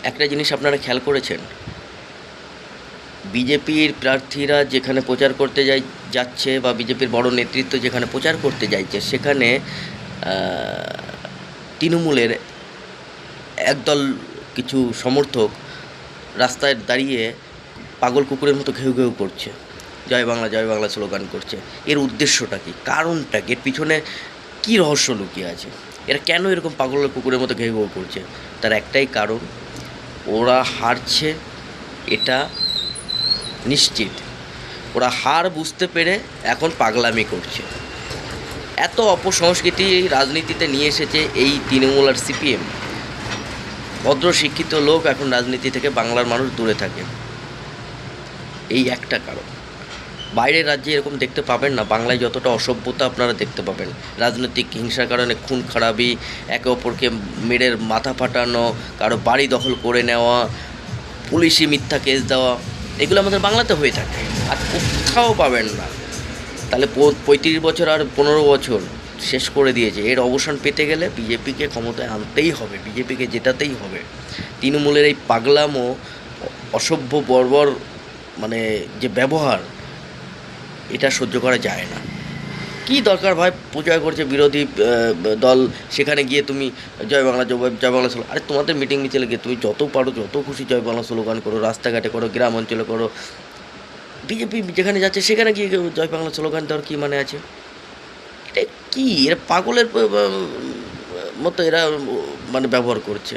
একটা জিনিস আপনারা খেয়াল করেছেন, বিজেপির প্রার্থীরা যেখানে প্রচার করতে যাচ্ছে বা বিজেপির বড় নেতৃত্ব যেখানে প্রচার করতে যাচ্ছে, সেখানে তৃণমূলের একদল কিছু সমর্থক রাস্তায় দাঁড়িয়ে পাগল কুকুরের মতো ঘেউ ঘেউ করছে, জয় বাংলা স্লোগান করছে। এর উদ্দেশ্যটা কী, কারণটা কি, এর পিছনে কী রহস্য লুকিয়ে আছে? এরা কেন এরকম পাগল কুকুরের মতো ঘেউ ঘেউ করছে? তার একটাই কারণ, ওরা হারছে এটা নিশ্চিত। ওরা হার বুঝতে পেরে এখন পাগলামি করছে। এত অপসংস্কৃতি রাজনীতিতে নিয়ে এসেছে এই তৃণমূল আর সিপিএম। ভদ্র শিক্ষিত লোক এখন রাজনীতি থেকে বাংলার মানুষ দূরে থাকে, এই একটা কারণ। বাইরের রাজ্যে এরকম দেখতে পাবেন না। বাংলায় যতটা অসভ্যতা আপনারা দেখতে পাবেন, রাজনৈতিক হিংসার কারণে খুন খারাপি, একে অপরকে মেরে মাথা ফাটানো, কারো বাড়ি দখল করে নেওয়া, পুলিশি মিথ্যা কেস দেওয়া, এগুলো আমাদের বাংলাতে হয়ে থাকে, আর কোথাও পাবেন না। তাহলে 35 বছর আর 15 বছর শেষ করে দিয়েছে। এর অবসান পেতে গেলে বিজেপিকে ক্ষমতায় আনতেই হবে, বিজেপিকে জেতাতেই হবে। তৃণমূলের এই পাগলামো, অসভ্য বর্বর মানে যে ব্যবহার, এটা সহ্য করা যায় না। কী দরকার ভাই, প্রচার করছে বিরোধী দল, সেখানে গিয়ে তুমি জয় বাংলা স্লোগান। আরে তোমাদের মিটিং মিছিলে গিয়ে তুমি যত পারো যত খুশি জয় বাংলা স্লোগান করো, রাস্তাঘাটে করো, গ্রাম অঞ্চলে করো। বিজেপি যেখানে যাচ্ছে সেখানে গিয়ে জয় বাংলা স্লোগান দেওয়ার কী মানে আছে? এটা কী, এরা পাগলের মতো এরা মানে ব্যবহার করছে।